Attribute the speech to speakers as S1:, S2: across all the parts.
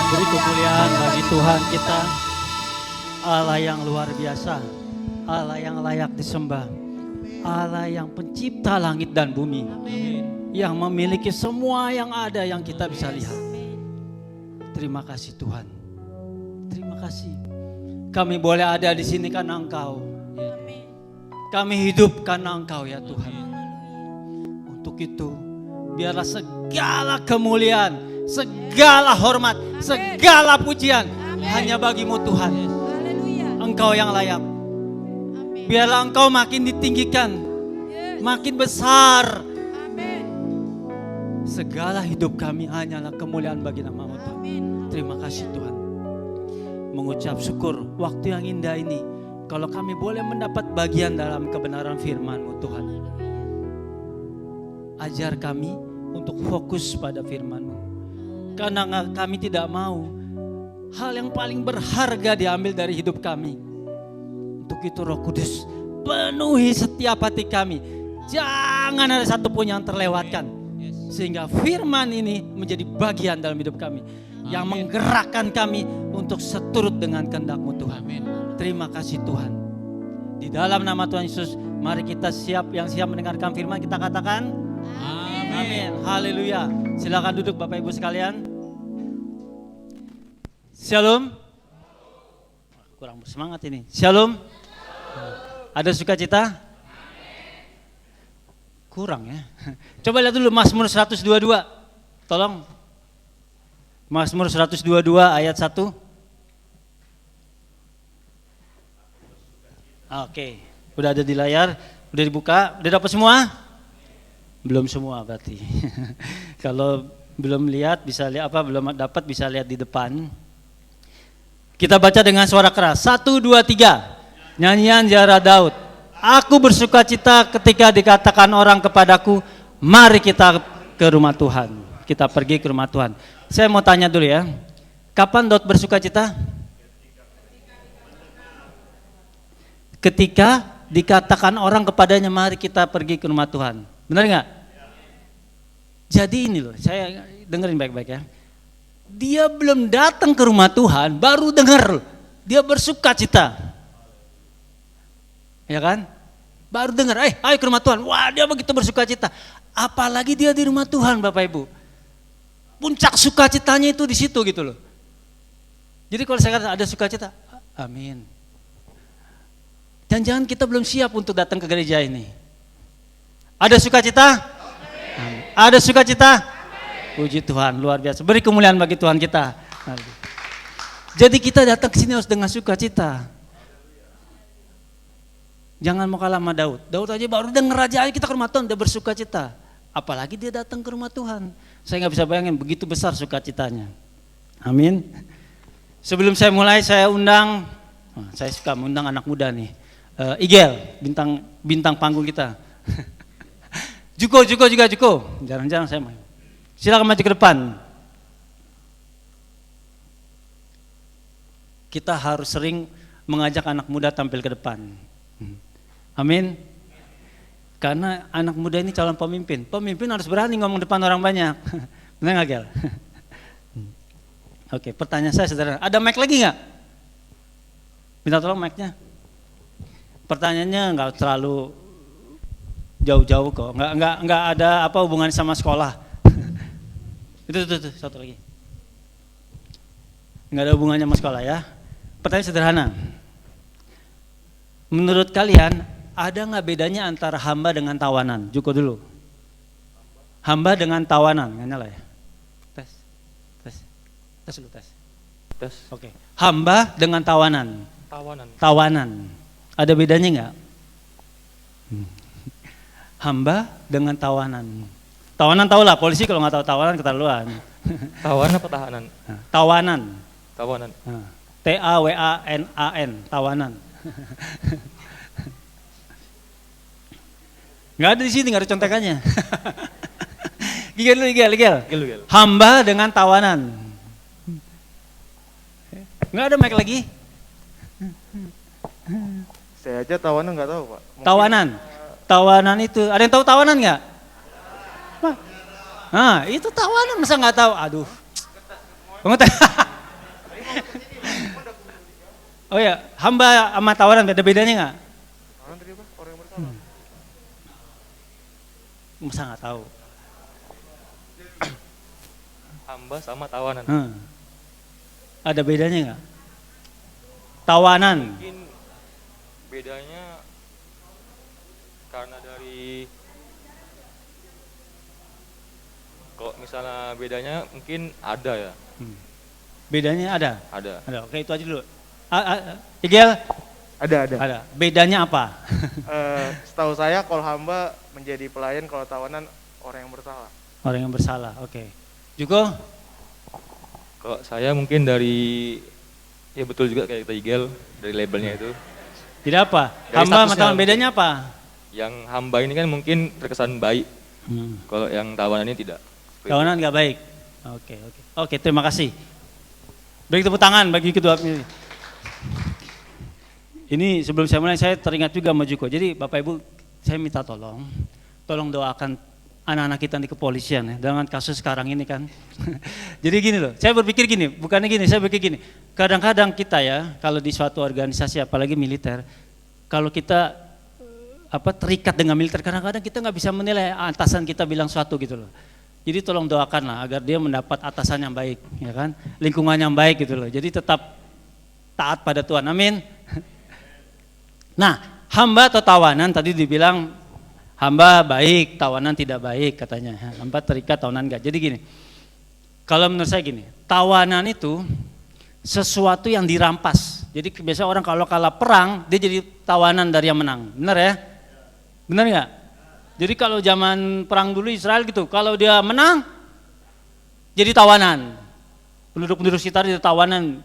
S1: Beri kemuliaan bagi Tuhan kita, Allah yang luar biasa, Allah yang layak disembah, Allah yang pencipta langit dan bumi, yang memiliki semua yang ada yang kita bisa lihat. Terima kasih Tuhan, terima kasih. Kami boleh ada di sini karena Engkau, kami hidup karena Engkau ya Tuhan. Untuk itu, biarlah segala kemuliaan, segala hormat, segala pujian hanya bagimu Tuhan. Engkau yang layak. Biarlah Engkau makin ditinggikan, makin besar. Segala hidup kami hanyalah kemuliaan bagi nama-Mu Tuhan. Terima kasih Tuhan. Mengucap syukur waktu yang indah ini, kalau kami boleh mendapat bagian dalam kebenaran firman-Mu Tuhan. Ajar kami untuk fokus pada firman-Mu. Karena kami tidak mau hal yang paling berharga diambil dari hidup kami. Untuk itu Roh Kudus, penuhi setiap hati kami. Jangan ada satupun yang terlewatkan. Sehingga firman ini menjadi bagian dalam hidup kami. Yang menggerakkan kami untuk seturut dengan kehendak-Mu Tuhan. Terima kasih Tuhan. Di dalam nama Tuhan Yesus, mari kita siap mendengarkan firman, kita katakan amin. Haleluya. Silakan duduk Bapak Ibu sekalian. Shalom. Kurang bersemangat ini. Shalom. Ada sukacita? Kurang ya. Coba lihat dulu Mazmur 122. Tolong. Mazmur 122 ayat 1. Oke. Udah ada di layar, udah dibuka, udah dapat semua? Belum semua berarti. Kalau belum lihat bisa lihat belum dapat bisa lihat di depan. Kita baca dengan suara keras. 1, 2, 3. Nyanyian Ziarah Daud. Aku bersuka cita ketika dikatakan orang kepadaku, mari kita ke rumah Tuhan. Kita pergi ke rumah Tuhan. Saya mau tanya dulu ya. Kapan Daud bersuka cita? Ketika dikatakan orang kepadanya, mari kita pergi ke rumah Tuhan. Benar nggak? Jadi ini loh, saya dengerin baik-baik ya. Dia belum datang ke rumah Tuhan, baru dengar dia bersuka cita. Ya kan? Baru dengar, ayo ke rumah Tuhan. Wah, dia begitu bersuka cita. Apalagi dia di rumah Tuhan, Bapak Ibu. Puncak sukacitanya itu di situ gitu loh. Jadi kalau saya kata ada sukacita, amin. Jangan-jangan kita belum siap untuk datang ke gereja ini. Ada sukacita? Amin. Ada sukacita? Puji Tuhan, luar biasa. Beri kemuliaan bagi Tuhan kita. Jadi kita datang ke sini harus dengan sukacita. Jangan mau kalah sama Daud. Daud aja baru denger aja, ayo kita ke rumah Tuhan, dia bersukacita. Apalagi dia datang ke rumah Tuhan. Saya nggak bisa bayangin begitu besar sukacitanya. Amin. Sebelum saya mulai, saya undang, saya suka mengundang anak muda nih. Igel, bintang panggung kita. Juko. Jarang-jarang saya main. Silakan maju ke depan. Kita harus sering mengajak anak muda tampil ke depan. Amin. Karena anak muda ini calon pemimpin. Pemimpin harus berani ngomong depan orang banyak. Benar nggak, Gel? Oke, pertanyaan saya sederhana. Ada mic lagi nggak? Minta tolong mic-nya. Pertanyaannya nggak terlalu jauh-jauh kok. Nggak ada apa hubungan sama sekolah. Itu satu lagi. Nggak ada hubungannya sama sekolah ya. Pertanyaan sederhana. Menurut kalian ada nggak bedanya antara hamba dengan tawanan? Juko dulu. Hamba dengan tawanan, nggak nyala ya? Tes dulu tes. Oke. Hamba dengan tawanan. Tawanan. Ada bedanya nggak? Hamba dengan tawanan. Tawanan tahu lah, polisi kalau nggak tahu tawanan keterlaluan.
S2: Tawanan apa tahanan?
S1: Tawanan. T-A-W-A-N-A-N. Tawanan. Nggak ada di sini, nggak ada contekannya. Gigel. Hamba dengan tawanan. Nggak ada mic lagi.
S2: Saya aja tawanan nggak tahu Pak.
S1: Tawanan itu, ada yang tahu tawanan nggak? Nah, itu tawanan masa nggak tahu? Aduh. Oh ya, hamba sama tawanan beda bedanya nggak?
S2: Tawanan tadi apa? Orang yang bersalah.
S1: Masa nggak tahu?
S2: Hamba sama tawanan.
S1: Ada bedanya nggak? Tawanan.
S2: Mungkin bedanya karena dari kalau misalnya bedanya mungkin ada ya.
S1: Bedanya ada.
S2: Ada.
S1: Ada. Oke, itu aja dulu. Igel,
S2: Ada.
S1: ada. Bedanya apa?
S2: Setahu saya kalau hamba menjadi pelayan, kalau tawanan orang yang bersalah.
S1: Orang yang bersalah. Oke. Juga
S2: Kalau saya mungkin dari, ya betul juga kayak kata Igel, dari labelnya itu.
S1: tidak apa?
S2: Dari
S1: Hamba sama
S2: statusnya.
S1: tawanan bedanya apa?
S2: Yang hamba ini kan mungkin terkesan baik, kalau yang tawanan ini tidak.
S1: Tawanan nggak baik. Oke, terima kasih. Beri tepuk tangan bagi kedua pilih. Ini sebelum saya mulai saya teringat juga sama Juko. Jadi Bapak Ibu, saya minta tolong doakan anak-anak kita di kepolisian ya, dengan kasus sekarang ini kan. Jadi gini loh, saya berpikir gini, bukannya gini, saya berpikir gini. Kadang-kadang kita ya, kalau di suatu organisasi apalagi militer, kalau kita terikat dengan militer, kadang-kadang kita nggak bisa menilai atasan kita bilang suatu gitu loh. Jadi tolong doakanlah agar dia mendapat atasan yang baik, ya kan, lingkungan yang baik gitu loh. Jadi tetap taat pada Tuhan, amin. Nah, hamba atau tawanan tadi dibilang hamba baik, tawanan tidak baik katanya. Hamba terikat, tawanan enggak. Jadi gini, kalau menurut saya gini, tawanan itu sesuatu yang dirampas. Jadi biasa orang kalau kalah perang, dia jadi tawanan dari yang menang. Benar ya? Benar enggak? Jadi kalau zaman perang dulu Israel gitu, kalau dia menang, jadi tawanan. Penduduk-penduduk sekitar jadi tawanan.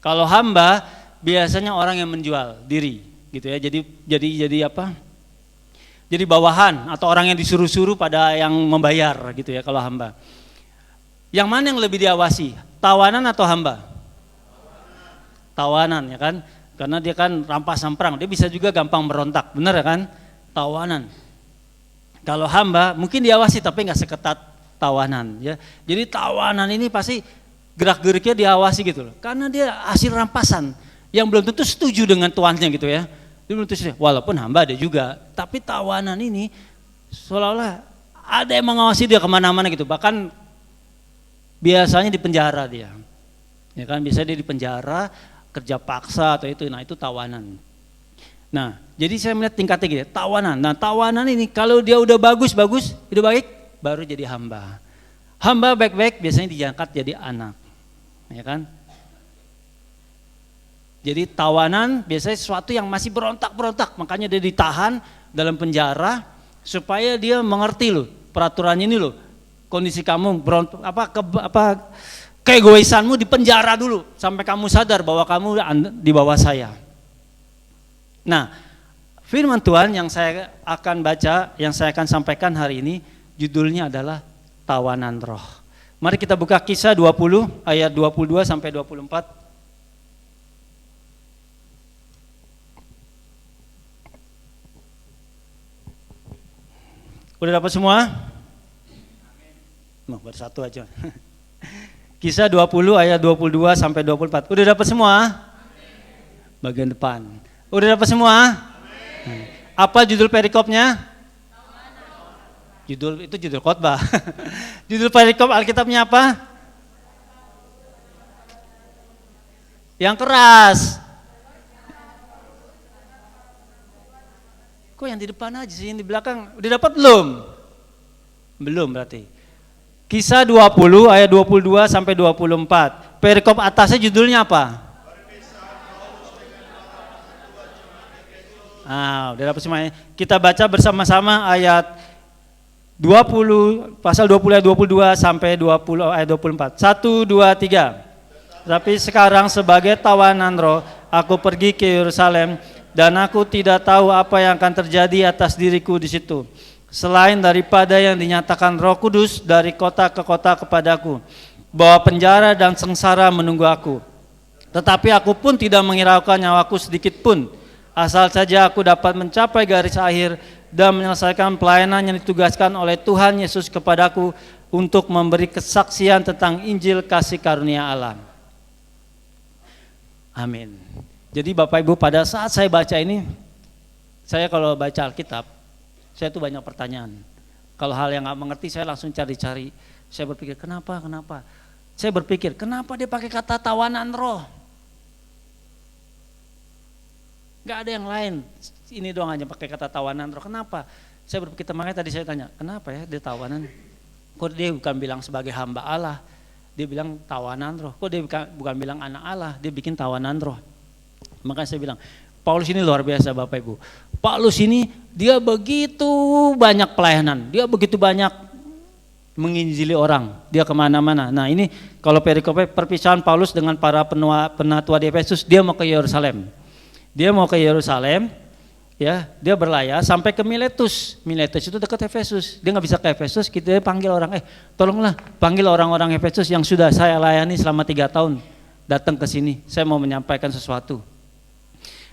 S1: Kalau hamba, biasanya orang yang menjual diri, gitu ya. Jadi apa? Jadi bawahan atau orang yang disuruh-suruh pada yang membayar, gitu ya. Kalau hamba, yang mana yang lebih diawasi? Tawanan atau hamba? Tawanan, ya kan? Karena dia kan rampasan perang, dia bisa juga gampang berontak, benar ya kan? Tawanan. Kalau hamba mungkin diawasi tapi nggak seketat tawanan ya. Jadi tawanan ini pasti gerak-geriknya diawasi gitu loh. Karena dia hasil rampasan yang belum tentu setuju dengan tuannya gitu ya. Dia belum tentu, walaupun hamba ada juga. Tapi tawanan ini seolah-olah ada yang mengawasi dia kemana-mana gitu. Bahkan biasanya di penjara dia. Ya kan, biasanya dia di penjara, kerja paksa atau itu. Nah itu tawanan. Nah, jadi saya melihat tingkatnya gitu, tawanan. Nah, tawanan ini kalau dia udah bagus, udah baik, baru jadi hamba. Hamba baik-baik biasanya diangkat jadi anak, ya kan? Jadi tawanan biasanya sesuatu yang masih berontak-berontak, makanya dia ditahan dalam penjara supaya dia mengerti loh peraturannya ini loh. Kondisi kamu keegoisanmu di penjara dulu sampai kamu sadar bahwa kamu di bawah saya. Nah, firman Tuhan yang saya akan baca, yang saya akan sampaikan hari ini, judulnya adalah tawanan roh. Mari kita buka Kisah 20 ayat 22 sampai 24. Udah dapat semua? Baru satu aja. Kisah 20 ayat 22 sampai 24. Udah dapat semua? Bagian depan. Udah dapat semua? Amin. Apa judul perikopnya? Itu judul khotbah. Judul perikop Alkitabnya apa? Yang keras. Kok yang di depan aja sih, yang di belakang udah dapat belum? Belum berarti. Kisah 20 ayat 22 sampai 24. Perikop atasnya judulnya apa? Udah dapat semuanya. Kita baca bersama-sama ayat 20, pasal 20 ayat 22 sampai 20 ayat 24. 1, 2, 3. Tapi sekarang sebagai tawanan roh, aku pergi ke Yerusalem dan aku tidak tahu apa yang akan terjadi atas diriku di situ. Selain daripada yang dinyatakan Roh Kudus dari kota ke kota kepadaku, bahwa penjara dan sengsara menunggu aku. Tetapi aku pun tidak menghiraukan nyawaku sedikit pun, asal saja aku dapat mencapai garis akhir dan menyelesaikan pelayanan yang ditugaskan oleh Tuhan Yesus kepadaku untuk memberi kesaksian tentang Injil kasih karunia Allah. Amin. Jadi Bapak Ibu, pada saat saya baca ini, saya kalau baca Alkitab, saya tuh banyak pertanyaan. Kalau hal yang nggak mengerti, saya langsung cari-cari. Saya berpikir, kenapa? Saya berpikir, kenapa dia pakai kata tawanan roh? Gak ada yang lain, ini doang hanya pakai kata tawanan roh. Kenapa? Saya berpikir, makanya tadi saya tanya, kenapa ya dia tawanan? Kok dia bukan bilang sebagai hamba Allah, dia bilang tawanan roh. Kok dia bukan bilang anak Allah, dia bikin tawanan roh. Makanya saya bilang, Paulus ini luar biasa Bapak Ibu. Paulus ini dia begitu banyak pelayanan, dia begitu banyak menginjili orang, dia kemana-mana. Nah ini kalau perikopnya perpisahan Paulus dengan para penatua di Efesus, dia mau ke Yerusalem. Ya, dia berlayar sampai ke Miletus. Miletus itu dekat Efesus. Dia nggak bisa ke Efesus, kita panggil orang, tolonglah panggil orang-orang Efesus yang sudah saya layani selama 3 tahun, datang ke sini. Saya mau menyampaikan sesuatu.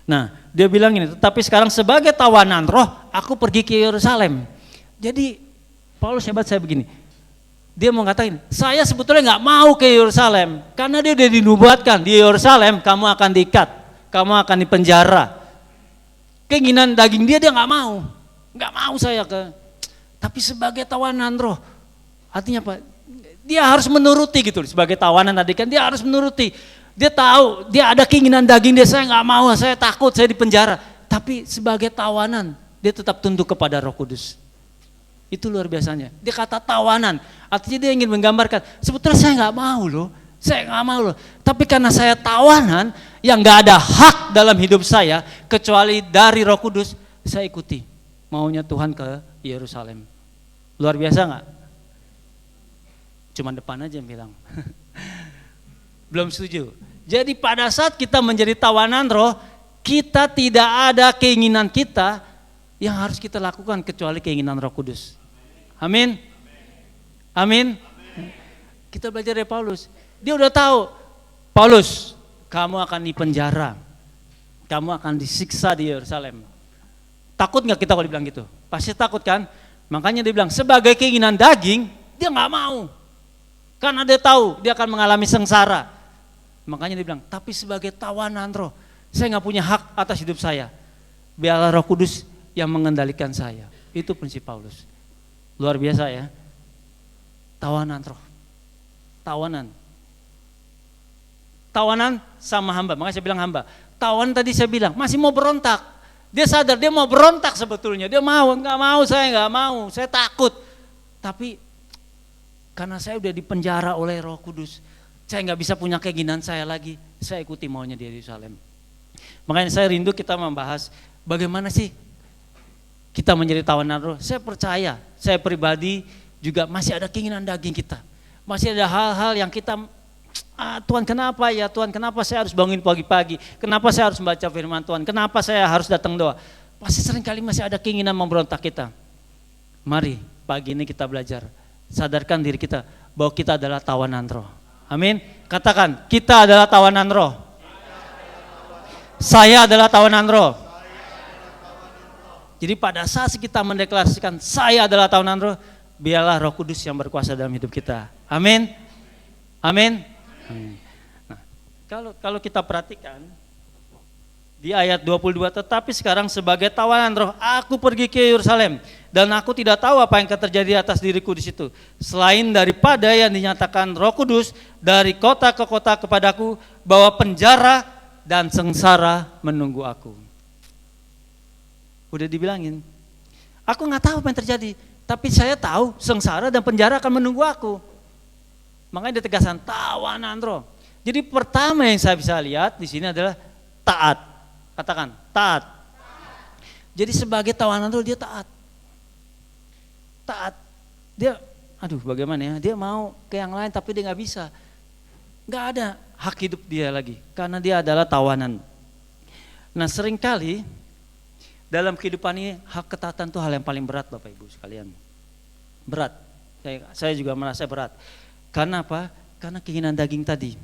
S1: Nah, dia bilang ini, tetapi sekarang sebagai tawanan roh, aku pergi ke Yerusalem. Jadi Paulus hebat saya begini. Dia mau ngatakan, saya sebetulnya nggak mau ke Yerusalem, karena dia udah dinubuatkan di Yerusalem kamu akan diikat, kamu akan dipenjara. Keinginan daging dia nggak mau saya ke. Tapi sebagai tawanan roh, artinya apa? Dia harus menuruti gitu. Sebagai tawanan tadi kan dia harus menuruti. Dia tahu dia ada keinginan daging dia, saya nggak mau, saya takut, saya dipenjara. Tapi sebagai tawanan dia tetap tunduk kepada Roh Kudus. Itu luar biasanya. Dia kata tawanan, artinya dia ingin menggambarkan sebetulnya saya nggak mau loh. Tapi karena saya tawanan yang gak ada hak dalam hidup saya kecuali dari Roh Kudus, saya ikuti maunya Tuhan ke Yerusalem. Luar biasa gak? Cuman depan aja yang bilang. Belum setuju. Jadi pada saat kita menjadi tawanan roh, kita tidak ada keinginan kita yang harus kita lakukan kecuali keinginan Roh Kudus. Amin. Kita belajar dari Paulus. Dia udah tahu, Paulus, kamu akan dipenjara, kamu akan disiksa di Yerusalem. Takut nggak kita kalau dibilang gitu? Pasti takut kan? Makanya dia bilang sebagai keinginan daging, dia nggak mau, karena dia tahu dia akan mengalami sengsara. Makanya dia bilang, tapi sebagai tawanan roh, saya nggak punya hak atas hidup saya. Biarlah Roh Kudus yang mengendalikan saya. Itu prinsip Paulus. Luar biasa ya. Tawanan roh, tawanan sama hamba, makanya saya bilang hamba. Tawanan tadi saya bilang masih mau berontak. Dia sadar dia mau berontak sebetulnya. Dia saya nggak mau, saya takut. Tapi karena saya udah dipenjara oleh Roh Kudus, saya nggak bisa punya keinginan saya lagi. Saya ikuti maunya di Yerusalem. Makanya saya rindu kita membahas bagaimana sih kita menjadi tawanan roh. Saya percaya, saya pribadi juga masih ada keinginan daging kita. Masih ada hal-hal yang kita Tuhan kenapa ya, Tuhan kenapa saya harus bangun pagi-pagi, kenapa saya harus membaca firman Tuhan, kenapa saya harus datang doa. Pasti seringkali masih ada keinginan memberontak kita. Mari pagi ini kita belajar, sadarkan diri kita bahwa kita adalah tawanan roh. Amin. Katakan, kita adalah tawanan roh. Saya adalah tawanan roh. Jadi pada saat kita mendeklarasikan saya adalah tawanan roh, biarlah Roh Kudus yang berkuasa dalam hidup kita. Amin. Nah, kalau kita perhatikan di ayat 22, tetapi sekarang sebagai tawanan roh aku pergi ke Yerusalem dan aku tidak tahu apa yang akan terjadi atas diriku di situ selain daripada yang dinyatakan Roh Kudus dari kota ke kota kepadaku bahwa penjara dan sengsara menunggu aku. Udah dibilangin, aku nggak tahu apa yang terjadi, tapi saya tahu sengsara dan penjara akan menunggu aku. Makanya ditegaskan tawanan roh. Jadi pertama yang saya bisa lihat di sini adalah taat. Katakan taat. Jadi sebagai tawanan roh dia taat. Dia, bagaimana ya? Dia mau ke yang lain tapi dia nggak bisa. Nggak ada hak hidup dia lagi karena dia adalah tawanan. Nah seringkali dalam kehidupan ini hak ketaatan itu hal yang paling berat Bapak Ibu sekalian. Berat. Saya juga merasa berat. Karena apa? Karena keinginan daging tadi.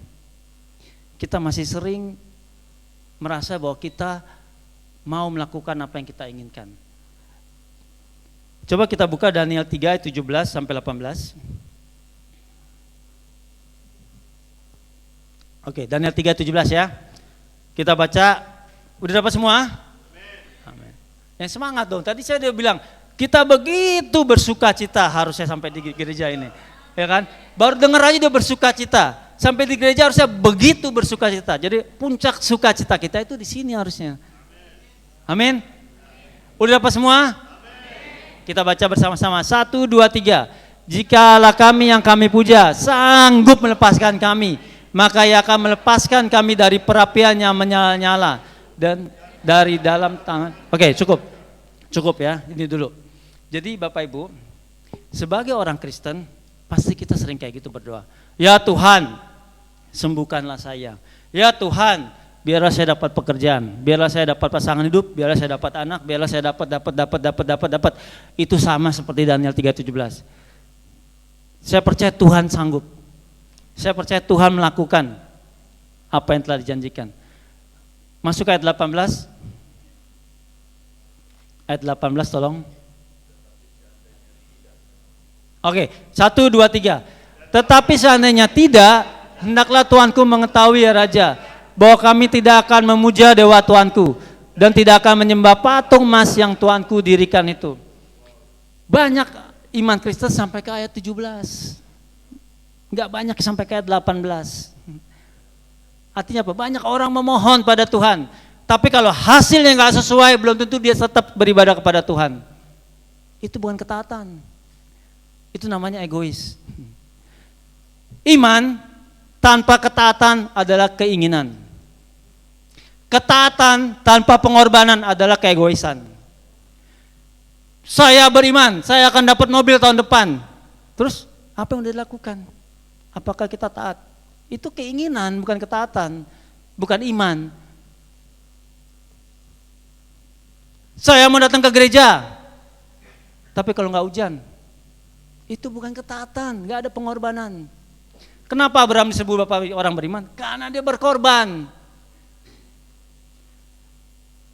S1: Kita masih sering merasa bahwa kita mau melakukan apa yang kita inginkan. Coba kita buka Daniel 3 ayat 17 sampai 18. Oke, Daniel 3 ayat 17 ya. Kita baca, udah dapat semua? Amin. Yang semangat dong, tadi saya udah bilang, kita begitu bersuka cita harusnya sampai di gereja ini. Ya kan? Baru dengar aja udah bersuka cita. Sampai di gereja harusnya begitu bersuka cita. Jadi puncak sukacita kita itu di sini harusnya. Amin. Udah dapat semua? Kita baca bersama-sama. 1, 2, 3. Jikalau kami yang kami puja sanggup melepaskan kami, maka ia akan melepaskan kami dari perapian yang menyala-nyala dan dari dalam tangan. Oke, cukup. Cukup ya, ini dulu. Jadi Bapak Ibu, sebagai orang Kristen, pasti kita sering kayak gitu berdoa. Ya Tuhan, sembuhkanlah saya. Ya Tuhan, biarlah saya dapat pekerjaan, biarlah saya dapat pasangan hidup, biarlah saya dapat anak, biarlah saya dapat. Itu sama seperti Daniel 3:17. Saya percaya Tuhan sanggup. Saya percaya Tuhan melakukan apa yang telah dijanjikan. Masuk ayat 18. Ayat 18 tolong. Oke, 1, 2, 3. Tetapi seandainya tidak, hendaklah Tuanku mengetahui ya Raja, bahwa kami tidak akan memuja dewa Tuanku dan tidak akan menyembah patung emas yang Tuanku dirikan itu. Banyak iman Kristen sampai ke ayat 17. Enggak banyak sampai ke ayat 18. Artinya apa? Banyak orang memohon pada Tuhan, tapi kalau hasilnya enggak sesuai, belum tentu dia tetap beribadah kepada Tuhan. Itu bukan ketaatan. Itu namanya egois. Iman tanpa ketaatan adalah keinginan. Ketaatan tanpa pengorbanan adalah keegoisan. Saya beriman, saya akan dapat mobil tahun depan. Terus apa yang udah dilakukan? Apakah kita taat? Itu keinginan, bukan ketaatan, bukan iman. Saya mau datang ke gereja, tapi kalau nggak hujan, itu bukan ketaatan, nggak ada pengorbanan. Kenapa Abraham disebut bapak orang beriman? Karena dia berkorban.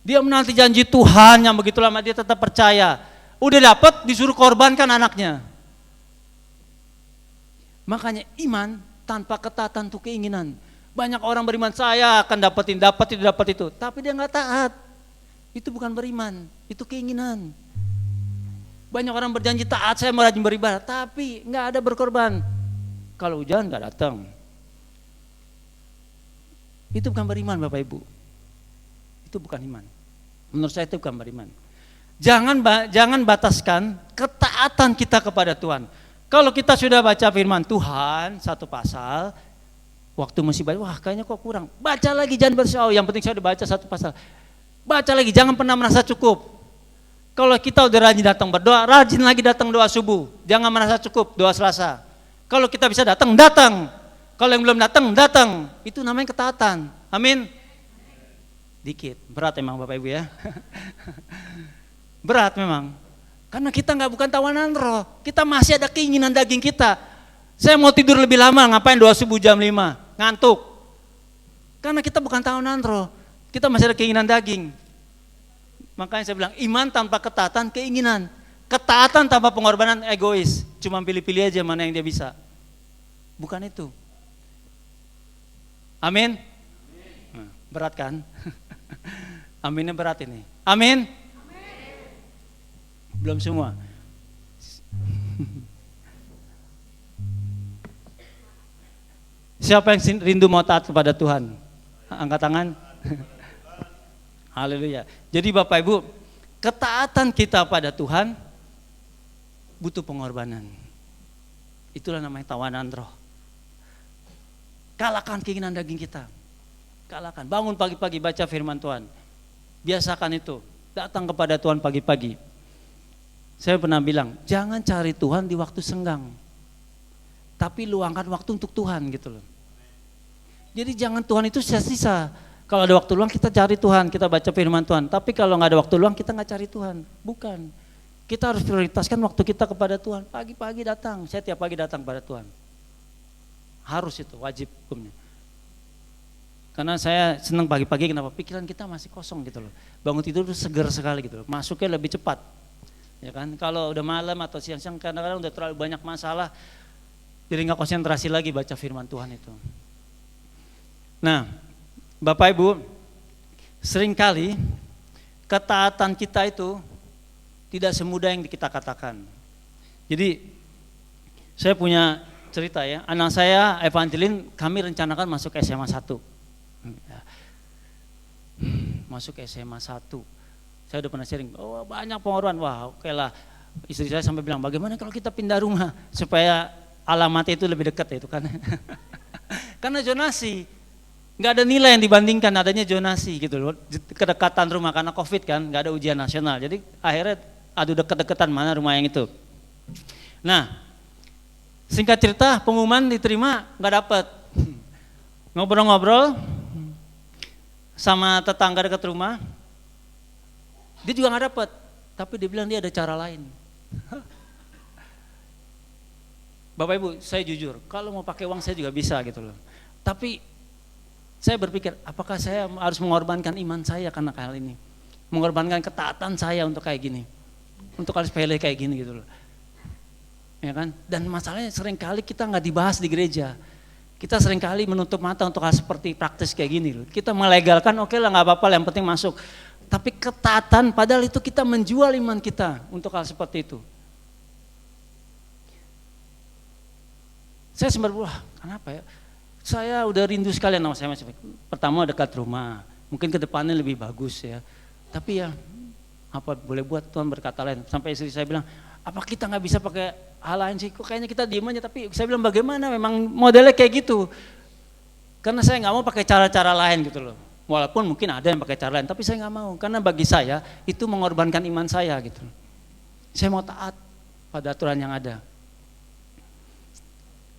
S1: Dia menanti janji Tuhan yang begitu lama, dia tetap percaya. Udah dapat, disuruh korbankan anaknya. Makanya iman tanpa ketaatan itu keinginan. Banyak orang beriman, saya akan dapat itu, tapi dia nggak taat. Itu bukan beriman, itu keinginan. Banyak orang berjanji taat, saya mau rajin beribadah, tapi nggak ada berkorban. Kalau hujan nggak datang. Itu bukan beriman Bapak Ibu. Itu bukan iman. Menurut saya itu bukan beriman. Jangan bataskan ketaatan kita kepada Tuhan. Kalau kita sudah baca firman Tuhan satu pasal, waktu musibah, wah kayaknya kok kurang. Baca lagi, jangan bersyau. Yang penting saya udah baca satu pasal. Baca lagi, jangan pernah merasa cukup. Kalau kita udah rajin datang berdoa, rajin lagi datang doa subuh. Jangan merasa cukup doa Selasa. Kalau kita bisa datang, datang. Kalau yang belum datang, datang. Itu namanya ketaatan. Amin. Dikit, berat emang Bapak Ibu ya. Berat memang. Karena kita bukan tawanan roh. Kita masih ada keinginan daging kita. Saya mau tidur lebih lama, ngapain doa subuh jam 5? Ngantuk. Karena kita bukan tawanan roh. Kita masih ada keinginan daging. Makanya saya bilang iman tanpa ketaatan keinginan. Ketaatan tanpa pengorbanan egois. Cuma pilih-pilih aja mana yang dia bisa. Bukan itu. Amin. Berat kan? Aminnya berat ini. Amin. Belum semua. Siapa yang rindu mau taat kepada Tuhan? Angkat tangan. Haleluya. Jadi Bapak Ibu, ketaatan kita pada Tuhan butuh pengorbanan. Itulah namanya tawanan roh. Kalahkan keinginan daging kita. Kalahkan. Bangun pagi-pagi baca firman Tuhan. Biasakan itu. Datang kepada Tuhan pagi-pagi. Saya pernah bilang, jangan cari Tuhan di waktu senggang. Tapi luangkan waktu untuk Tuhan gitu loh. Jadi jangan Tuhan itu sisa-sisa. Kalau ada waktu luang kita cari Tuhan, kita baca firman Tuhan. Tapi kalau nggak ada waktu luang kita nggak cari Tuhan. Bukan. Kita harus prioritaskan waktu kita kepada Tuhan. Pagi-pagi datang, saya tiap pagi datang kepada Tuhan. Harus itu, wajib hukumnya. Karena saya senang pagi-pagi, kenapa? Pikiran kita masih kosong gitu loh. Bangun tidur itu seger sekali gitu loh. Masuknya lebih cepat. Ya kan? Kalau udah malam atau siang-siang kadang-kadang udah terlalu banyak masalah, jadi nggak konsentrasi lagi baca firman Tuhan itu. Nah, Bapak Ibu, seringkali ketaatan kita itu tidak semudah yang kita katakan. Jadi saya punya cerita ya, anak saya Evangeline kami rencanakan masuk SMA 1. Masuk SMA 1. Saya udah pernah sharing, oh banyak pengorbanan, wah oke lah. Istri saya sampai bilang, bagaimana kalau kita pindah rumah supaya alamatnya itu lebih dekat ya itu kan. Karena zonasi, nggak ada nilai yang dibandingkan adanya zonasi gitu loh. Kedekatan rumah karena COVID kan, nggak ada ujian nasional. Jadi akhirnya adu deket-deketan mana rumah yang itu. Nah, singkat cerita pengumuman diterima nggak dapet. Ngobrol-ngobrol sama tetangga dekat rumah, dia juga nggak dapet. Tapi dia bilang dia ada cara lain. Bapak Ibu, saya jujur, kalau mau pakai uang saya juga bisa gitu loh. Tapi saya berpikir, apakah saya harus mengorbankan iman saya karena hal ini? Mengorbankan ketaatan saya untuk kayak gini. Untuk hal sepele kayak gini gitu loh. Ya kan? Dan masalahnya seringkali kita nggak dibahas di gereja. Kita seringkali menutup mata untuk hal seperti praktis kayak gini loh. Kita melegalkan, oke lah nggak apa-apa, yang penting masuk. Tapi ketaatan, padahal itu kita menjual iman kita untuk hal seperti itu. Saya sempat wah kenapa ya? Saya udah rindu sekali sama saya masih. Pertama dekat rumah, mungkin ke depannya lebih bagus ya. Tapi ya apa boleh buat, Tuhan berkata lain. Sampai istri saya bilang, apa kita nggak bisa pakai hal lain sih? Kok kayaknya kita diem aja. Tapi saya bilang bagaimana? Memang modelnya kayak gitu. Karena saya nggak mau pakai cara-cara lain gitu loh. Walaupun mungkin ada yang pakai cara lain, tapi saya nggak mau. Karena bagi saya itu mengorbankan iman saya gitu. Saya mau taat pada aturan yang ada.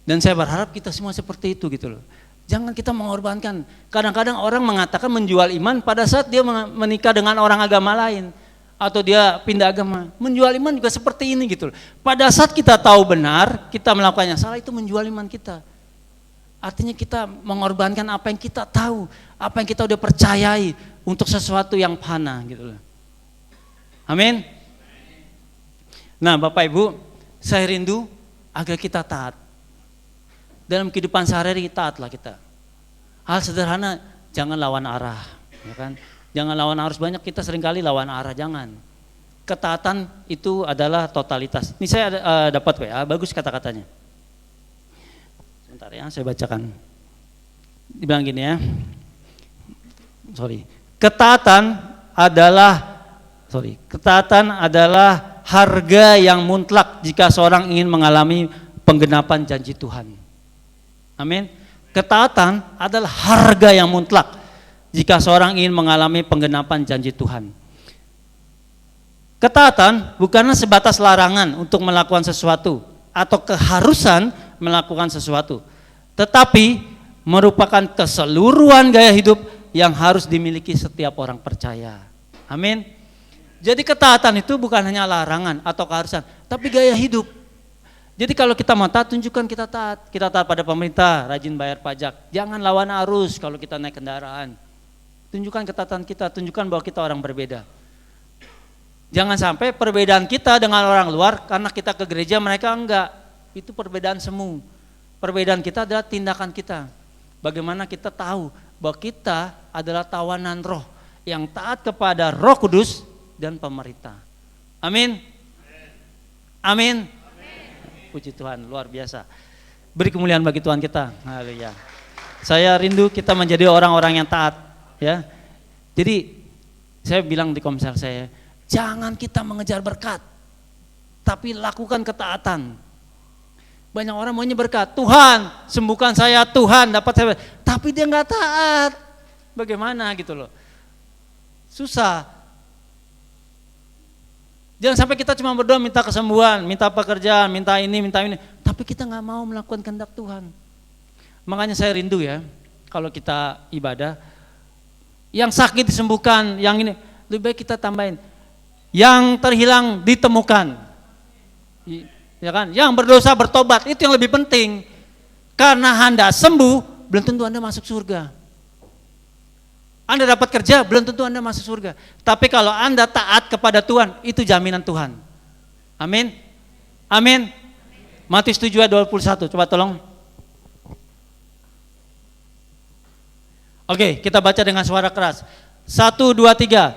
S1: Dan saya berharap kita semua seperti itu gitu loh. Jangan kita mengorbankan. Kadang-kadang orang mengatakan menjual iman pada saat dia menikah dengan orang agama lain. Atau dia pindah agama. Menjual iman juga seperti ini gitu loh. Pada saat kita tahu benar, kita melakukannya salah, itu menjual iman kita. Artinya kita mengorbankan apa yang kita tahu. Apa yang kita udah percayai untuk sesuatu yang fana gitu loh. Amin. Nah Bapak Ibu, saya rindu agar kita taat. Dalam kehidupan sehari-hari taatlah kita. Hal sederhana, jangan lawan arah, ya kan? Jangan lawan arus, banyak kita seringkali lawan arah, jangan. Ketaatan itu adalah totalitas. Ini saya dapat WA, bagus kata-katanya. Sebentar ya, saya bacakan. Dibilang gini ya. Ketaatan adalah harga yang mutlak jika seorang ingin mengalami penggenapan janji Tuhan. Amin. Ketaatan adalah harga yang mutlak jika seorang ingin mengalami penggenapan janji Tuhan. Ketaatan bukanlah sebatas larangan untuk melakukan sesuatu atau keharusan melakukan sesuatu, tetapi merupakan keseluruhan gaya hidup yang harus dimiliki setiap orang percaya. Amin. Jadi ketaatan itu bukan hanya larangan atau keharusan, tapi gaya hidup. Jadi kalau kita mau taat, tunjukkan kita taat. Kita taat pada pemerintah, rajin bayar pajak. Jangan lawan arus kalau kita naik kendaraan. Tunjukkan ketaatan kita, tunjukkan bahwa kita orang berbeda. Jangan sampai perbedaan kita dengan orang luar, karena kita ke gereja mereka enggak. Itu perbedaan semu. Perbedaan kita adalah tindakan kita. Bagaimana kita tahu bahwa kita adalah tawanan roh yang taat kepada Roh Kudus dan pemerintah. Amin. Amin. Puji Tuhan, luar biasa. Beri kemuliaan bagi Tuhan kita. Haleluya. Saya rindu kita menjadi orang-orang yang taat, ya. Jadi saya bilang di komsel saya, jangan kita mengejar berkat, tapi lakukan ketaatan. Banyak orang maunya berkat, Tuhan sembuhkan saya, Tuhan dapat saya, tapi dia nggak taat. Bagaimana gitu loh? Susah. Jangan sampai kita cuma berdoa minta kesembuhan, minta pekerjaan, minta ini, tapi kita nggak mau melakukan kehendak Tuhan. Makanya saya rindu ya, kalau kita ibadah, yang sakit disembuhkan, yang ini lebih baik kita tambahin, yang terhilang ditemukan, ya kan? Yang berdosa bertobat, itu yang lebih penting. Karena Anda sembuh, belum tentu Anda masuk surga. Anda dapat kerja, belum tentu Anda masuk surga. Tapi kalau Anda taat kepada Tuhan, itu jaminan Tuhan. Amin. Amin. Matius 7 ayat 21, coba tolong. Oke, kita baca dengan suara keras. 1, 2, 3.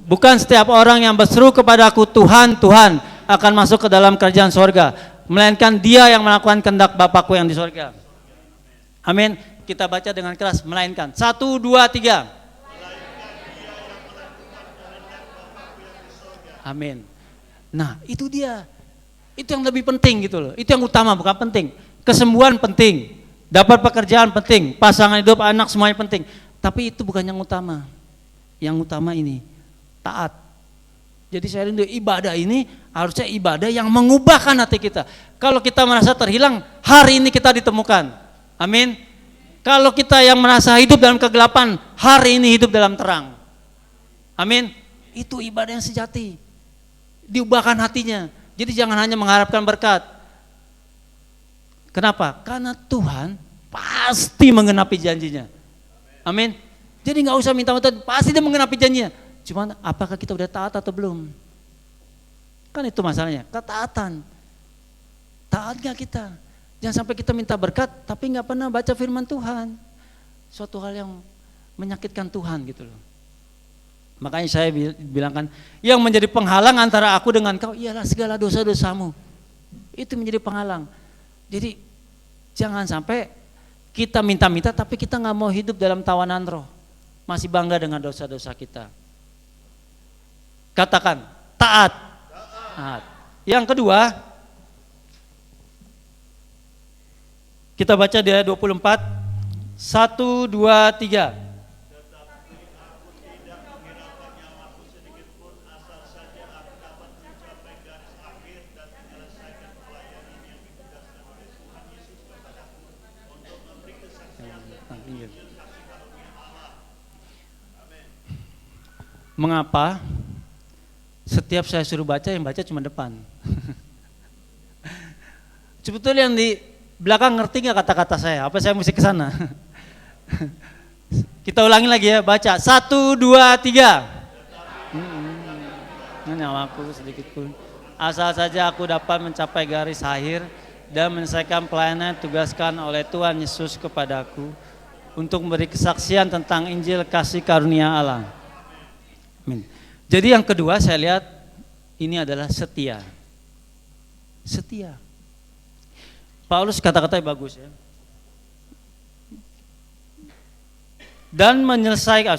S1: Bukan setiap orang yang berseru kepadaku Tuhan, Tuhan akan masuk ke dalam kerajaan sorga, melainkan dia yang melakukan kehendak Bapakku yang di sorga. Amin. Kita baca dengan keras, melainkan. 1, 2, 3. Amin. Nah itu dia. Itu yang lebih penting gitu loh. Itu yang utama, bukan penting. Kesembuhan penting, dapat pekerjaan penting, pasangan hidup, anak semuanya penting. Tapi itu bukan yang utama. Yang utama ini, taat. Jadi saya rindu ibadah ini harusnya ibadah yang mengubahkan hati kita. Kalau kita merasa terhilang, hari ini kita ditemukan. Amin. Kalau kita yang merasa hidup dalam kegelapan, hari ini hidup dalam terang. Amin. Itu ibadah yang sejati. Diubahkan hatinya. Jadi jangan hanya mengharapkan berkat. Kenapa? Karena Tuhan pasti menggenapi janjinya. Amin. Jadi nggak usah minta-minta, pasti dia menggenapi janjinya. Cuman apakah kita udah taat atau belum? Kan itu masalahnya, ketaatan. Taat nggak kita? Jangan sampai kita minta berkat, tapi nggak pernah baca firman Tuhan. Suatu hal yang menyakitkan Tuhan gitu loh. Makanya saya bilangkan, yang menjadi penghalang antara aku dengan kau ialah segala dosa-dosamu. Itu menjadi penghalang. Jadi jangan sampai kita minta-minta tapi kita nggak mau hidup dalam tawanan roh. Masih bangga dengan dosa-dosa kita. Katakan, taat. Taat. Yang kedua, kita baca di ayat 24, 1, 2, 3. Mengapa setiap saya suruh baca, yang baca cuma depan? Sebetulnya yang di belakang ngerti nggak kata-kata saya? Apa saya mesti ke sana? Kita ulangi lagi ya, baca 1, 2, 3. Nyawaku sedikit pun, asal saja aku dapat mencapai garis akhir dan menyelesaikan pelayanan tugaskan oleh Tuhan Yesus kepadaku untuk memberi kesaksian tentang Injil kasih karunia Allah. Amin. Jadi yang kedua saya lihat ini adalah setia. Setia. Paulus kata-katanya bagus ya. Dan menyelesaikan,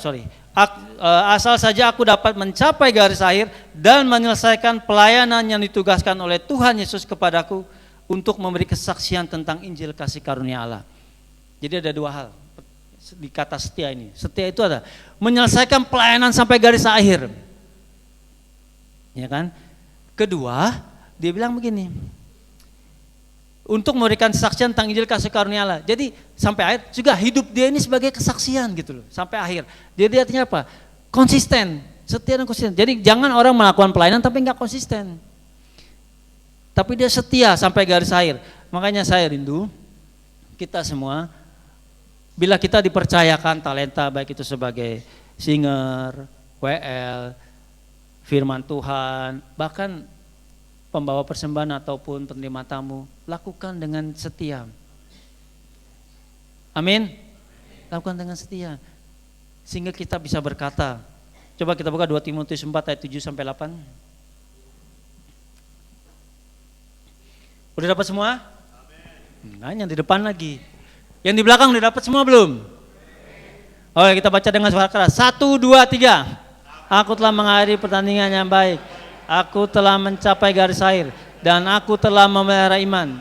S1: asal saja aku dapat mencapai garis akhir dan menyelesaikan pelayanan yang ditugaskan oleh Tuhan Yesus kepadaku untuk memberi kesaksian tentang Injil kasih karunia Allah. Jadi ada dua hal di kata setia ini. Setia itu ada menyelesaikan pelayanan sampai garis akhir. Ya kan? Kedua, dia bilang begini. Untuk memberikan kesaksian tentang Injil kasih karunia Allah. Jadi sampai akhir juga hidup dia ini sebagai kesaksian gitu loh, sampai akhir. Jadi artinya apa? Konsisten, setia dan konsisten. Jadi jangan orang melakukan pelayanan tapi enggak konsisten. Tapi dia setia sampai garis akhir. Makanya saya rindu kita semua, bila kita dipercayakan talenta baik itu sebagai singer, WL, firman Tuhan, bahkan pembawa persembahan ataupun penerima tamu, lakukan dengan setia. Amin. Lakukan dengan setia. Sehingga kita bisa berkata. Coba kita buka 2 Timotius 4 ayat 7 sampai 8. Udah dapat semua? Nah, yang di depan lagi. Yang di belakang udah dapat semua belum? Oke, kita baca dengan suara keras. 1, 2, 3. Aku telah mengakhiri pertandingan yang baik. Aku telah mencapai garis akhir dan aku telah memelihara iman.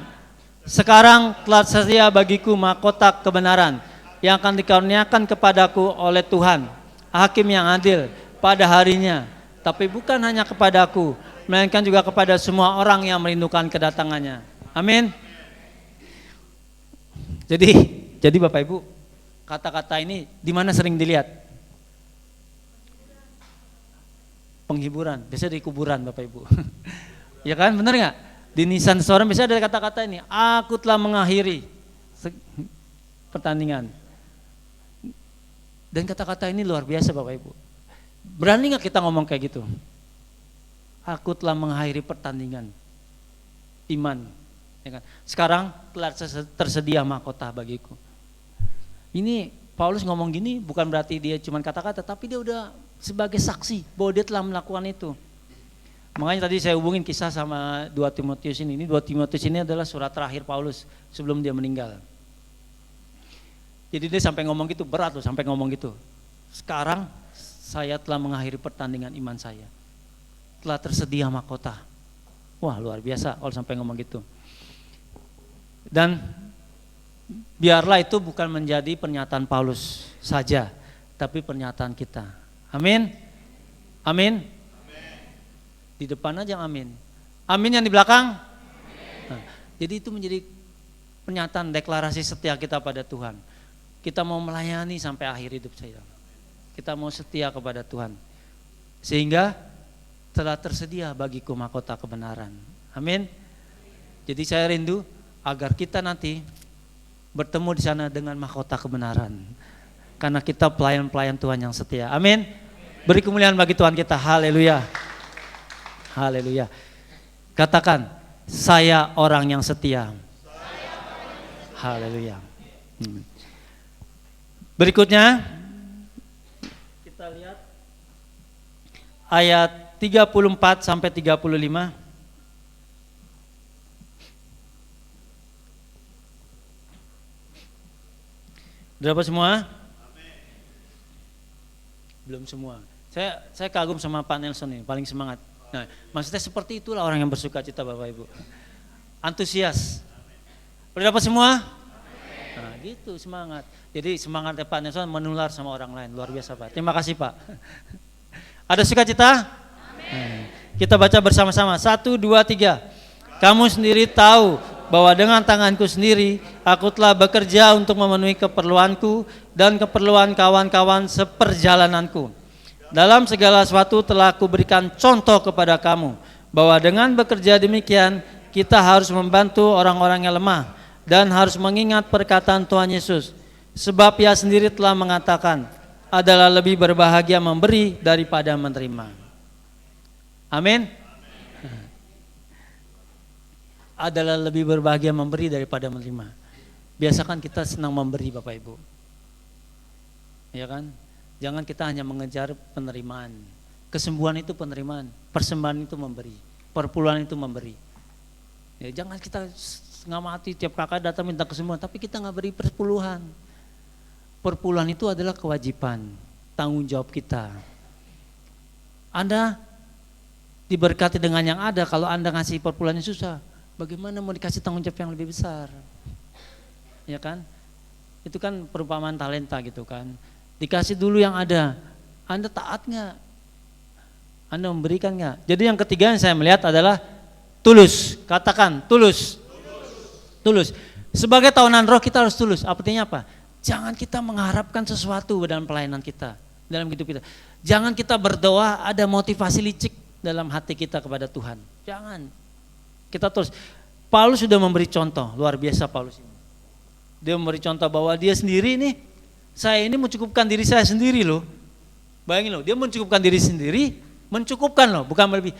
S1: Sekarang telah tersedia bagiku mahkota kebenaran yang akan dikaruniakan kepadaku oleh Tuhan, Hakim yang adil pada harinya. Tapi bukan hanya kepadaku, melainkan juga kepada semua orang yang merindukan kedatangannya. Amin. Jadi Bapak Ibu, kata-kata ini di mana sering dilihat? Penghiburan, biasanya di kuburan Bapak Ibu. Ya kan, benar nggak? Di nisan seseorang biasanya ada kata-kata ini, aku telah mengakhiri pertandingan. Dan kata-kata ini luar biasa Bapak Ibu. Berani nggak kita ngomong kayak gitu? Aku telah mengakhiri pertandingan iman. Ya kan? Sekarang telah tersedia mahkota bagiku. Ini Paulus ngomong gini bukan berarti dia cuma kata-kata, tapi dia udah sebagai saksi bahwa dia telah melakukan itu. Makanya tadi saya hubungin kisah sama 2 Timotius ini. Ini 2 Timotius ini adalah surat terakhir Paulus sebelum dia meninggal. Jadi dia sampai ngomong gitu, berat loh sampai ngomong gitu. Sekarang saya telah mengakhiri pertandingan iman saya. Telah tersedia mahkota. Wah, luar biasa kalau sampai ngomong gitu. Dan biarlah itu bukan menjadi pernyataan Paulus saja, tapi pernyataan kita. Amin. Amin. Di depan aja amin. Amin yang di belakang. Nah, jadi itu menjadi pernyataan deklarasi setia kita pada Tuhan. Kita mau melayani sampai akhir hidup saya. Kita mau setia kepada Tuhan. Sehingga telah tersedia bagiku mahkota kebenaran. Amin. Jadi saya rindu agar kita nanti bertemu di sana dengan mahkota kebenaran. Karena kita pelayan-pelayan Tuhan yang setia. Amin. Beri kemuliaan bagi Tuhan kita. Haleluya. Haleluya. Katakan, saya orang yang setia. Haleluya. Berikutnya kita lihat ayat 34 sampai 35. Berapa semua? Belum semua. Saya kagum sama Pak Nelson ini, paling semangat. Nah, maksudnya seperti itulah orang yang bersuka cita Bapak Ibu. Antusias. Udah dapat semua? Nah, gitu semangat. Jadi semangatnya Pak Nelson menular sama orang lain. Luar biasa Pak. Terima kasih Pak. Ada sukacita? Kita baca bersama-sama. 1, 2, 3. Kamu sendiri tahu bahwa dengan tanganku sendiri aku telah bekerja untuk memenuhi keperluanku dan keperluan kawan-kawan seperjalananku. Dalam segala sesuatu telah aku berikan contoh kepada kamu bahwa dengan bekerja demikian kita harus membantu orang-orang yang lemah dan harus mengingat perkataan Tuhan Yesus. Sebab Ia sendiri telah mengatakan, adalah lebih berbahagia memberi daripada menerima. Amin. Adalah lebih berbahagia memberi daripada menerima. Biasakan kita senang memberi Bapak Ibu. Ya kan? Jangan kita hanya mengejar penerimaan. Kesembuhan itu penerimaan, persembahan itu memberi, perpuluhan itu memberi. Ya, jangan kita nggak mati tiap kakak datang minta kesembuhan, tapi kita nggak beri perpuluhan. Perpuluhan itu adalah kewajiban, tanggung jawab kita. Anda diberkati dengan yang ada, kalau Anda ngasih perpuluhannya susah, bagaimana mau dikasih tanggung jawab yang lebih besar? Ya kan? Itu kan perumpamaan talenta gitu kan. Dikasih dulu yang ada. Anda taat nggak? Anda memberikan nggak? Jadi yang ketiga yang saya melihat adalah tulus. Katakan tulus. Tulus. Sebagai tahunan roh kita harus tulus. Artinya apa? Jangan kita mengharapkan sesuatu dalam pelayanan kita, dalam hidup kita. Jangan kita berdoa ada motivasi licik dalam hati kita kepada Tuhan. Jangan. Kita terus. Paulus sudah memberi contoh, luar biasa Paulus ini. Dia memberi contoh bahwa dia sendiri nih, saya ini mencukupkan diri saya sendiri loh. Bayangin loh, dia mencukupkan diri sendiri, mencukupkan loh, bukan lebih.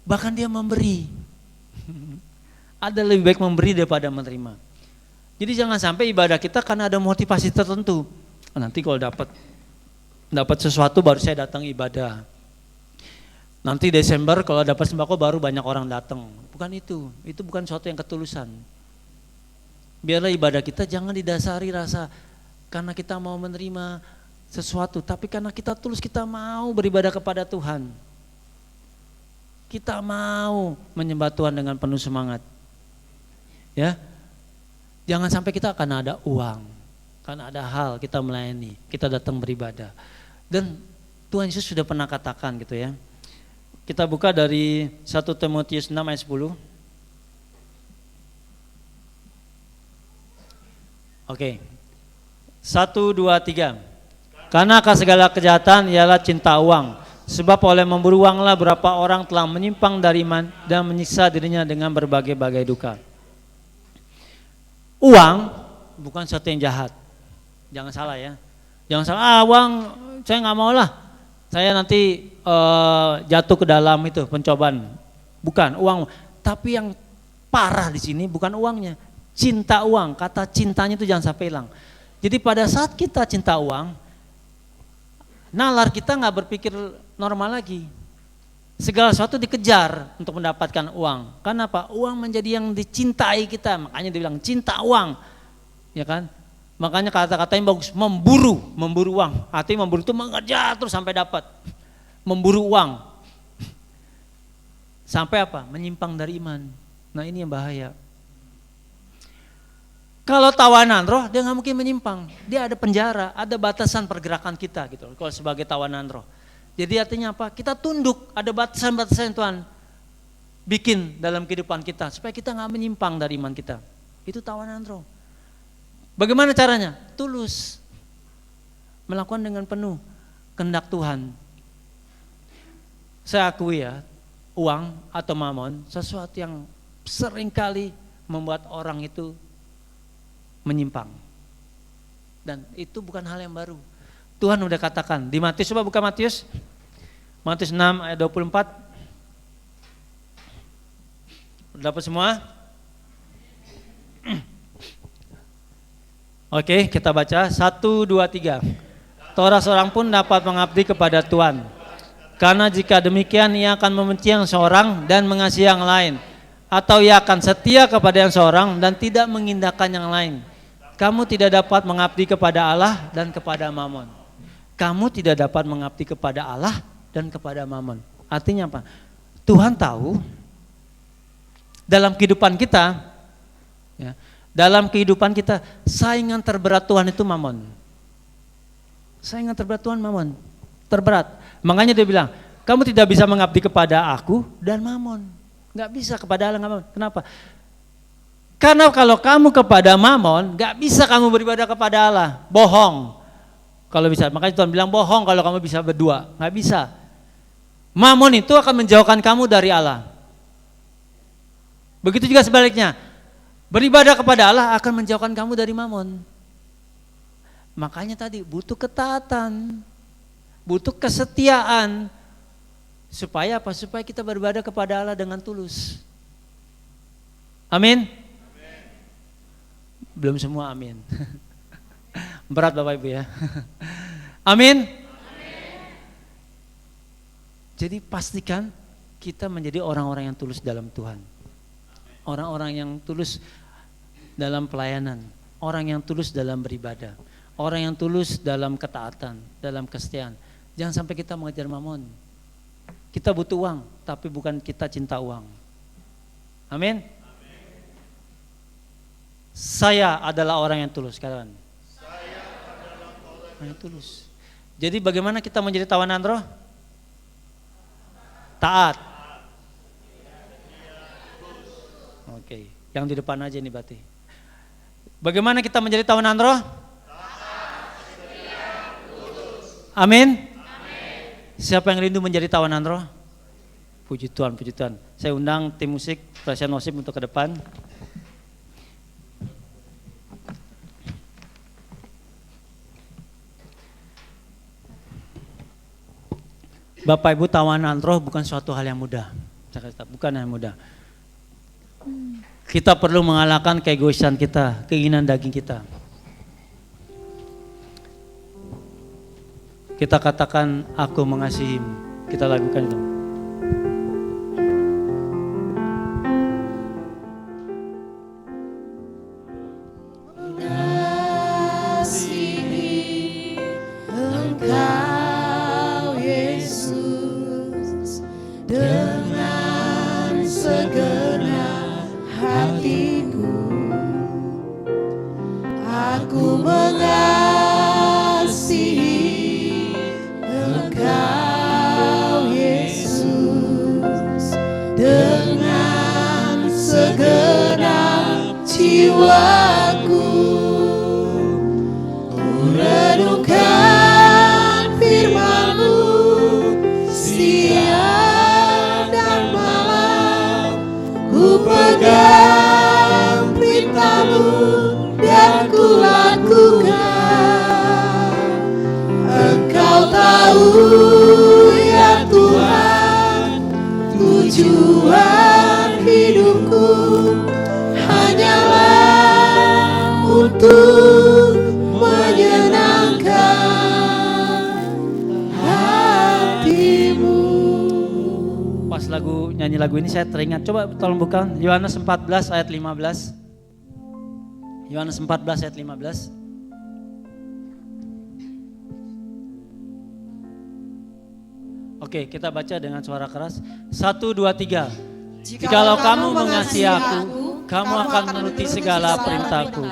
S1: Bahkan dia memberi. Ada lebih baik memberi daripada menerima. Jadi jangan sampai ibadah kita karena ada motivasi tertentu. Nanti kalau dapat sesuatu baru saya datang ibadah. Nanti Desember kalau dapat sembako baru banyak orang datang. Bukan itu bukan sesuatu yang ketulusan. Biarlah ibadah kita jangan didasari rasa karena kita mau menerima sesuatu, tapi karena kita tulus, kita mau beribadah kepada Tuhan. Kita mau menyembah Tuhan dengan penuh semangat. Ya. Jangan sampai kita karena ada uang, karena ada hal kita melayani, kita datang beribadah. Dan Tuhan Yesus sudah pernah katakan gitu ya. Kita buka dari 1 Timotius 6 ayat 10. Oke. 1, 2, 3. Karena segala kejahatan ialah cinta uang. Sebab oleh memburu uanglah berapa orang telah menyimpang dari iman dan menyiksa dirinya dengan berbagai-bagai duka. Uang bukan sesuatu yang jahat. Jangan salah ya. Jangan salah, uang saya nggak mau lah. Saya nanti jatuh ke dalam itu pencobaan. Bukan uang, tapi yang parah di sini bukan uangnya. Cinta uang, kata cintanya itu jangan sampai hilang. Jadi pada saat kita cinta uang, nalar kita nggak berpikir normal lagi. Segala sesuatu dikejar untuk mendapatkan uang. Kenapa? Uang menjadi yang dicintai kita. Makanya dibilang cinta uang, ya kan? Makanya kata-katanya bagus, memburu uang. Artinya memburu itu mengejar terus sampai dapat. Memburu uang. Sampai apa? Menyimpang dari iman. Nah ini yang bahaya. Kalau tawanan roh, dia nggak mungkin menyimpang. Dia ada penjara, ada batasan pergerakan kita gitu. Kalau sebagai tawanan roh. Jadi artinya apa? Kita tunduk, ada batasan-batasan Tuhan bikin dalam kehidupan kita supaya kita nggak menyimpang dari iman kita. Itu tawanan roh. Bagaimana caranya? Tulus, melakukan dengan penuh kehendak Tuhan. Saya akui ya, uang atau mamon sesuatu yang seringkali membuat orang itu menyimpang. Dan itu bukan hal yang baru. Tuhan udah katakan di Matius, coba buka Matius 6 ayat 24. Dapat semua? Oke, kita baca 1, 2, 3. Torah seorang pun dapat mengabdi kepada Tuhan. Karena jika demikian ia akan membenci yang seorang dan mengasihi yang lain. Atau ia akan setia kepada yang seorang dan tidak mengindahkan yang lain. Kamu tidak dapat mengabdi kepada Allah dan kepada Mamon. Kamu tidak dapat mengabdi kepada Allah dan kepada Mamon. Artinya apa? Tuhan tahu dalam kehidupan kita, ya, dalam kehidupan kita saingan terberat Tuhan itu Mamon. Saingan terberat Tuhan Mamon, terberat. Makanya dia bilang, kamu tidak bisa mengabdi kepada aku dan Mamon. Gak bisa kepada Allah, Mamon. Kenapa? Karena kalau kamu kepada Mamon, gak bisa kamu beribadah kepada Allah. Bohong. Kalau bisa, makanya Tuhan bilang bohong kalau kamu bisa berdua. Gak bisa. Mamon itu akan menjauhkan kamu dari Allah. Begitu juga sebaliknya. Beribadah kepada Allah akan menjauhkan kamu dari Mamon. Makanya tadi butuh ketaatan, butuh kesetiaan. Supaya apa? Supaya kita beribadah kepada Allah dengan tulus. Amin? Belum semua amin. Berat Bapak Ibu ya. Amin? Jadi pastikan kita menjadi orang-orang yang tulus dalam Tuhan. Orang-orang yang tulus dalam pelayanan. Orang yang tulus dalam beribadah. Orang yang tulus dalam ketaatan, dalam kesetiaan. Jangan sampai kita mengejar mamon. Kita butuh uang, tapi bukan kita cinta uang. Amin? Saya adalah orang yang tulus, katakan. Orang yang tulus. Jadi bagaimana kita menjadi tawanan roh? Taat. Oke, yang di depan aja nih berarti. Bagaimana kita menjadi tawanan roh? Amin. Siapa yang rindu menjadi tawanan roh? Puji Tuhan, puji Tuhan. Saya undang tim musik Persian Worship untuk ke depan. Bapak Ibu, tawanan roh bukan suatu hal yang mudah. Bukan yang mudah. Kita perlu mengalahkan keegoisan kita, keinginan daging kita. Kita katakan, aku mengasihimu. Kita lakukan itu.
S3: Tujuan hidupku hanyalah
S1: nyanyi lagu ini saya teringat. Coba tolong buka Yohanes 14 ayat 15. Yohanes 14 ayat 15. Oke, kita baca dengan suara keras. 1, 2, 3. Jikalau kamu mengasihi aku, kamu akan menuruti segala perintahku.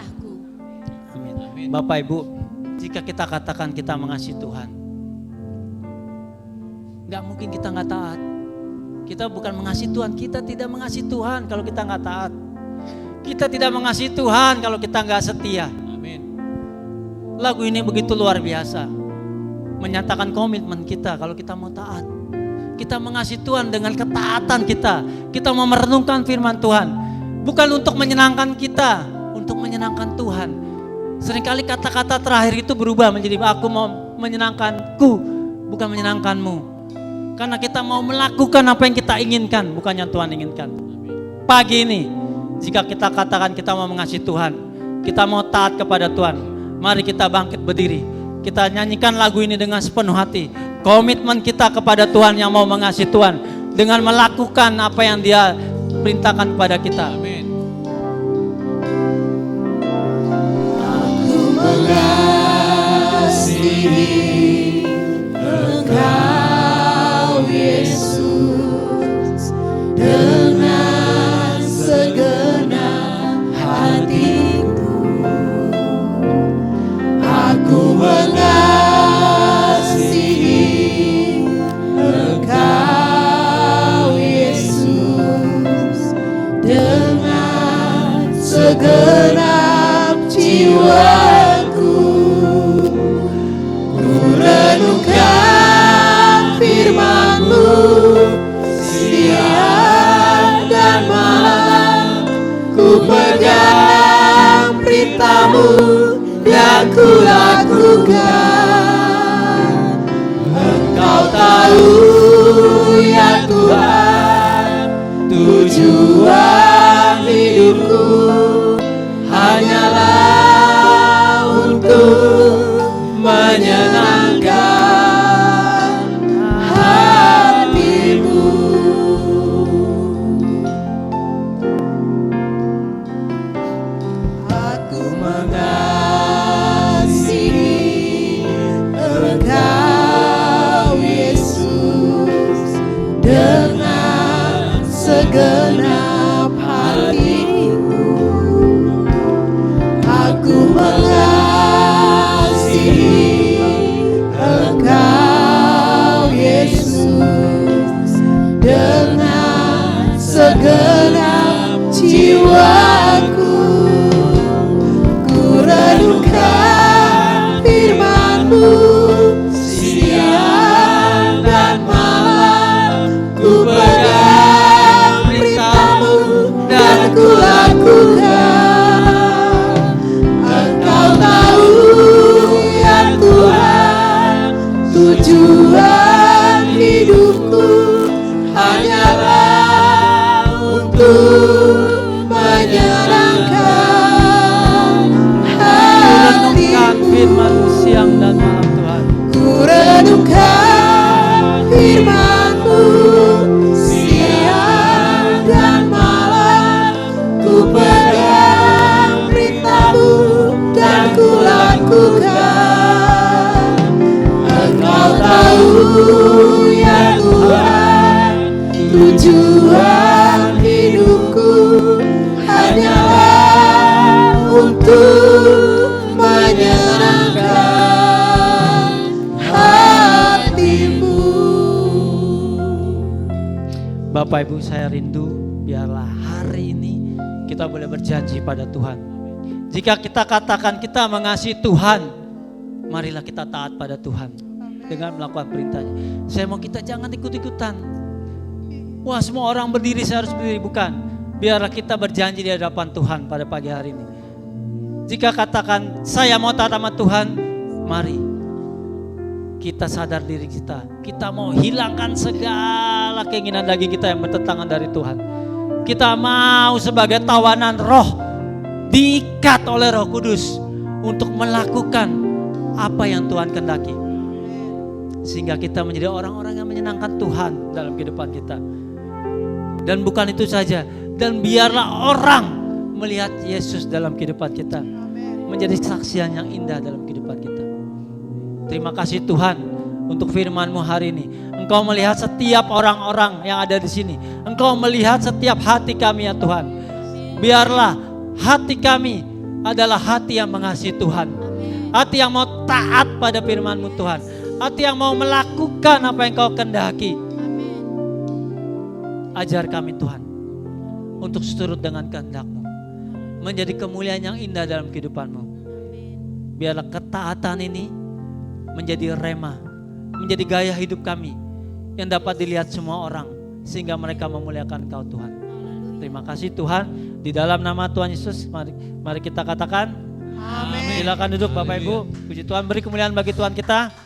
S1: Amin. Bapak Ibu, jika kita katakan kita mengasihi Tuhan, gak mungkin kita gak taat. Kita bukan mengasihi Tuhan, kita tidak mengasihi Tuhan kalau kita gak taat. Kita tidak mengasihi Tuhan kalau kita gak setia.
S3: Amin.
S1: Lagu ini begitu luar biasa, menyatakan komitmen kita kalau kita mau taat. Kita mengasihi Tuhan dengan ketaatan kita. Kita mau merenungkan firman Tuhan. Bukan untuk menyenangkan kita, untuk menyenangkan Tuhan. Seringkali kata-kata terakhir itu berubah menjadi aku mau menyenangkanku, bukan menyenangkanmu. Karena kita mau melakukan apa yang kita inginkan, bukan yang Tuhan inginkan. Pagi ini, jika kita katakan kita mau mengasihi Tuhan, kita mau taat kepada Tuhan, mari kita bangkit berdiri. Kita nyanyikan lagu ini dengan sepenuh hati. Komitmen kita kepada Tuhan yang mau mengasihi Tuhan dengan melakukan apa yang Dia perintahkan kepada kita.
S3: Amin.
S4: Aku mengasihi Engkau Yesus dengan segenap hatiku. Aku mengasihi Engkau Yesus dengan segenap jiwaku. Ku renungkan firman-Mu siang dan malam. Ku pegang perintah-Mu dan ku lakukan. Engkau tahu ya Tuhan, tujuan hidupku hanyalah untuk menyenangkan hati-Mu. Aku mengasihi Engkau Yesus dengan segenap hatiku. Aku mengasihi Engkau Yesus dengan segenap jiwaku. Ku renungkan firman-Mu siang dan malam. Ku pegang perintah-Mu dan ku lakukan. Engkau tahu ya Tuhan, tujuan hidupku hanyalah untuk menyenangkan
S1: Renungkan
S4: hati-Mu.
S1: firman-Mu siang dan malam Tuhan.
S4: Ku renungkan firman-Mu siang dan malam. Ku pegang perintah-Mu dan ku lakukan. Engkau tahu ya Tuhan, tujuan hidupku hanyalah untuk menyenangkan hati-Mu.
S1: Bapak Ibu, saya rindu biarlah hari ini kita boleh berjanji pada Tuhan. Jika kita katakan kita mengasihi Tuhan, marilah kita taat pada Tuhan dengan melakukan perintahnya. Saya mau kita jangan ikut-ikutan. Wah, semua orang berdiri, saya harus berdiri. Bukan. Biarlah kita berjanji di hadapan Tuhan pada pagi hari ini. Jika katakan saya mau taat sama Tuhan, mari kita sadar diri kita. Kita mau hilangkan segala keinginan daging kita yang bertentangan dari Tuhan. Kita mau sebagai tawanan roh diikat oleh Roh Kudus untuk melakukan apa yang Tuhan kehendaki. Sehingga kita menjadi orang-orang yang menyenangkan Tuhan dalam kehidupan kita. Dan bukan itu saja, dan biarlah orang melihat Yesus dalam kehidupan kita, menjadi saksian yang indah dalam kehidupan kita. Terima kasih Tuhan untuk firman-Mu hari ini. Engkau melihat setiap orang-orang yang ada di sini. Engkau melihat setiap hati kami ya Tuhan. Biarlah hati kami adalah hati yang mengasihi Tuhan. Hati yang mau taat pada firman-Mu Tuhan. Hati yang mau melakukan apa yang Kau kehendaki. Ajar kami Tuhan untuk seturut dengan kehendak-Mu, menjadi kemuliaan yang indah dalam kehidupan-Mu. Biarlah ketaatan ini menjadi rema, menjadi gaya hidup kami yang dapat dilihat semua orang, sehingga mereka memuliakan Kau Tuhan. Terima kasih Tuhan, di dalam nama Tuhan Yesus mari kita katakan amin. Silakan duduk Bapak Ibu. Puji Tuhan, beri kemuliaan bagi Tuhan kita.